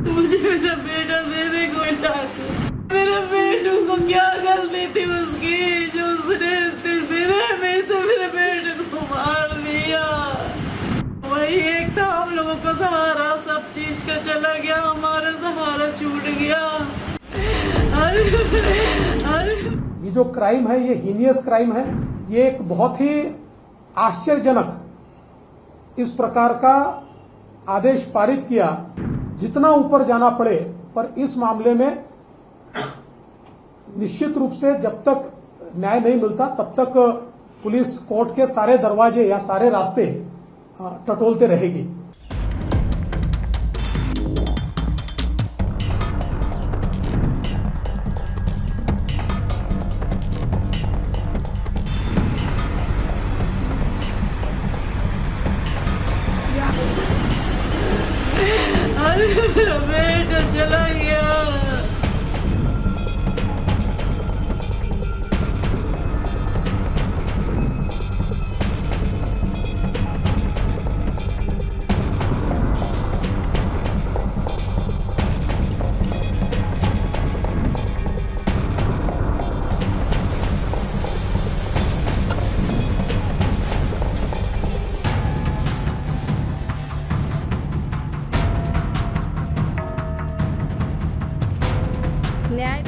मुझे मेरा बेटा दे दे कोई डॉक्टर। मेरे बेटू को क्या गलती थी उसकी जो उसने मेरे बेटे को मार दिया। वही एक था हम लोगों को सहारा, सब चीज का चला गया, हमारा सहारा छूट गया। अरे ये जो क्राइम है ये हीनियस क्राइम है। ये एक बहुत ही आश्चर्यजनक इस प्रकार का आदेश पारित किया, जितना ऊपर जाना पड़े, पर इस मामले में निश्चित रूप से जब तक न्याय नहीं मिलता तब तक पुलिस कोर्ट के सारे दरवाजे या सारे रास्ते टटोलते रहेगी। अरे मेरा बेटा चला गया। न्याय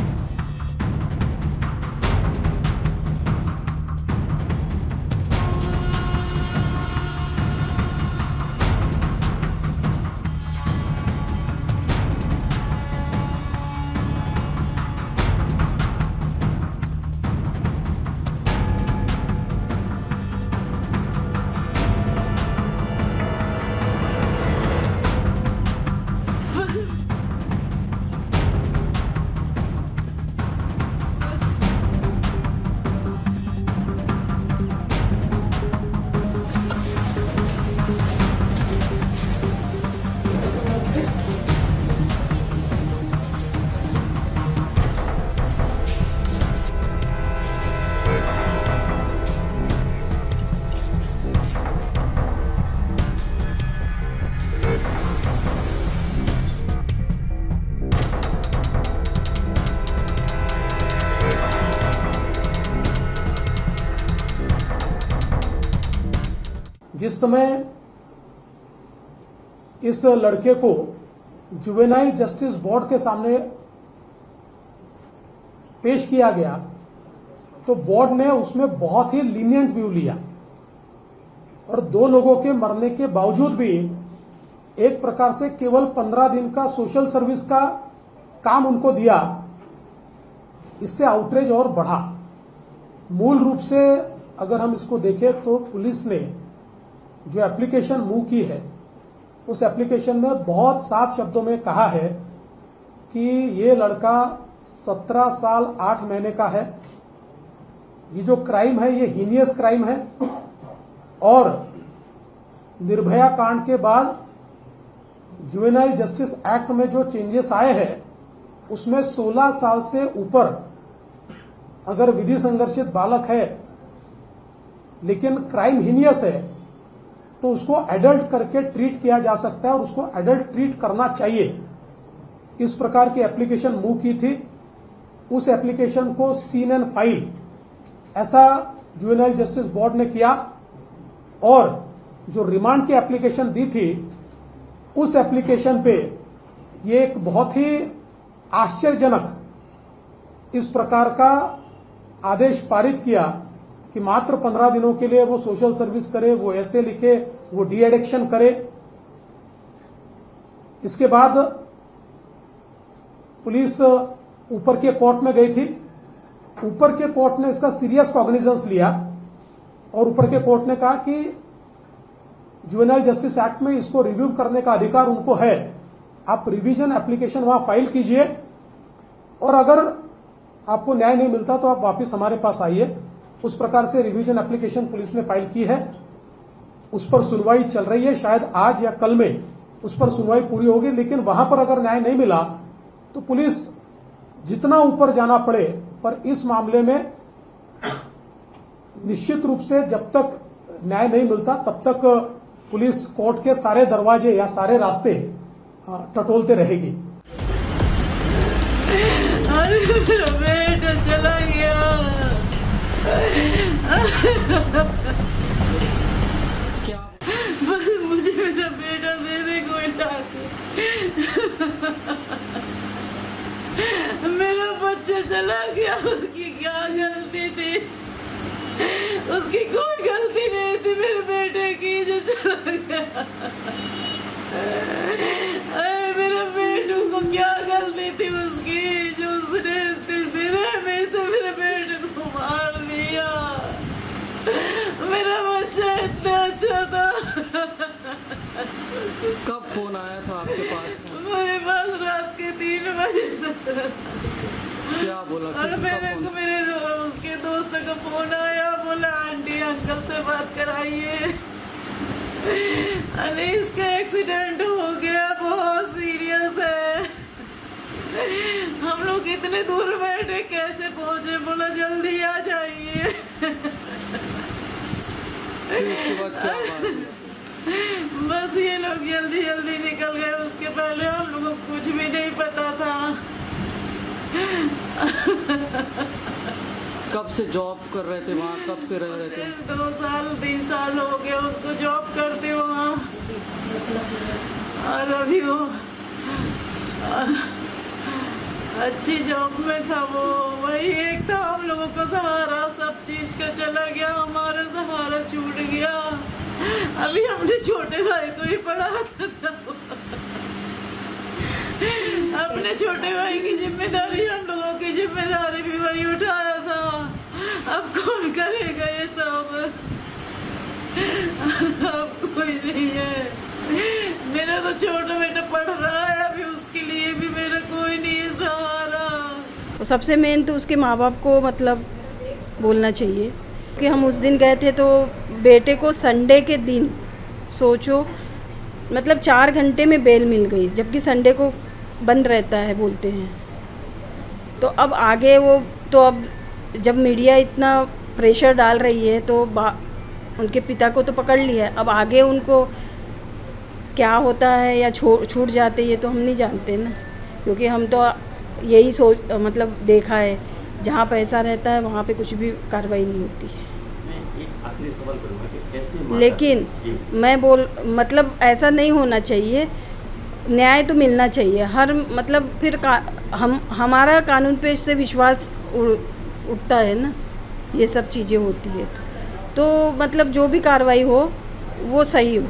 जिस समय इस लड़के को जुवेनाइल जस्टिस बोर्ड के सामने पेश किया गया तो बोर्ड ने उसमें बहुत ही लीनियंट व्यू लिया और 2 लोगों के मरने के बावजूद भी एक प्रकार से केवल 15 दिन का सोशल सर्विस का काम उनको दिया। इससे आउटरेज और बढ़ा। मूल रूप से अगर हम इसको देखें तो पुलिस ने जो एप्लीकेशन मूव की है उस एप्लीकेशन में बहुत साफ शब्दों में कहा है कि ये लड़का 17 साल 8 महीने का है। ये जो क्राइम है ये हीनियस क्राइम है और निर्भया कांड के बाद जुवेनाइल जस्टिस एक्ट में जो चेंजेस आए हैं उसमें 16 साल से ऊपर अगर विधि संघर्षित बालक है लेकिन क्राइम हीनियस है तो उसको एडल्ट करके ट्रीट किया जा सकता है और उसको एडल्ट ट्रीट करना चाहिए। इस प्रकार की एप्लीकेशन मूव की थी। उस एप्लीकेशन को सीन एंड फाइल ऐसा जुवेनाइल जस्टिस बोर्ड ने किया और जो रिमांड की एप्लीकेशन दी थी उस एप्लीकेशन पे ये एक बहुत ही आश्चर्यजनक इस प्रकार का आदेश पारित किया कि मात्र 15 दिनों के लिए वो सोशल सर्विस करे, वो ऐसे लिखे, वो डी एडिक्शन करे। इसके बाद पुलिस ऊपर के कोर्ट में गई थी। ऊपर के कोर्ट ने इसका सीरियस कॉग्निजेंस लिया और ऊपर के कोर्ट ने कहा कि जुवेनाइल जस्टिस एक्ट में इसको रिव्यू करने का अधिकार उनको है। आप रिवीजन एप्लीकेशन वहां फाइल कीजिए और अगर आपको न्याय नहीं मिलता तो आप वापस हमारे पास आइए। उस प्रकार से रिवीजन एप्लीकेशन पुलिस ने फाइल की है। उस पर सुनवाई चल रही है। शायद आज या कल में उस पर सुनवाई पूरी होगी, लेकिन वहां पर अगर न्याय नहीं मिला तो पुलिस जितना ऊपर जाना पड़े, पर इस मामले में निश्चित रूप से जब तक न्याय नहीं मिलता तब तक पुलिस कोर्ट के सारे दरवाजे या सारे रास्ते टटोलते रहेगी। अरे मेरा बेटा चला गया। क्या बस मुझे मेरा बेटा दे दे कोई लाके। मेरा बच्चा चला गया, उसकी क्या गलती थी? उसकी कोई गलती नहीं थी मेरे बेटे की जो चला गया। अरे मेरे बेटू को क्या गलती थी उसकी जो उसने मेरे बेटे को मार दिया। मेरा बच्चा इतना अच्छा था। कब फोन आया था आपके पास? मेरे पास रात के 3 बजे से। क्या बोला? और किसका फोन? मेरे उसके दोस्त का फोन आया, बोला आंटी अंकल से बात कराइए, अरे इसका एक्सीडेंट हो गया, बहुत सीरियस है। हम लोग इतने दूर बैठे कैसे पहुंचे? बोला जल्दी आ जाइए। फिर उसके बाद क्या बात हुई? बस ये लोग जल्दी जल्दी निकल गए। उसके पहले हम लोगों को कुछ भी नहीं पता था। कब से जॉब कर रहे थे वहाँ? कब से रह रहे थे? 2 साल 3 साल हो गए उसको जॉब करते वहाँ। और अभी वो अच्छी जॉब में था। वो वही एक था हम लोगों को सहारा, सब चीज का चला गया, हमारा सहारा छूट गया। अभी हमने छोटे भाई को ही पढ़ाता था। अपने छोटे भाई की जिम्मेदारी, हम लोगों की जिम्मेदारी भी वही उठाया था। अब कौन करेगा ये सब? अब कोई नहीं है। मेरा तो छोटा बेटा पढ़ रहा है अभी, उसके लिए भी मेरा कोई नहीं है सहारा। सबसे मेन तो उसके माँ बाप को मतलब बोलना चाहिए कि हम उस दिन गए थे तो बेटे को संडे के दिन सोचो मतलब 4 घंटे में बेल मिल गई, जबकि संडे को बंद रहता है बोलते हैं। तो अब आगे वो तो अब जब मीडिया इतना प्रेशर डाल रही है तो उनके पिता को तो पकड़ लिया है, अब आगे उनको क्या होता है या छूट जाते ये तो हम नहीं जानते ना, क्योंकि हम तो यही मतलब देखा है जहाँ पैसा रहता है वहाँ पे कुछ भी कार्रवाई नहीं होती है। मैं एक आखिरी सवाल करूँगा कि कैसे लेकिन मैं मतलब ऐसा नहीं होना चाहिए, न्याय तो मिलना चाहिए हर मतलब फिर हमारा कानून पे से विश्वास उठता है ना, ये सब चीज़ें होती है तो मतलब जो भी कार्रवाई हो वो सही हो।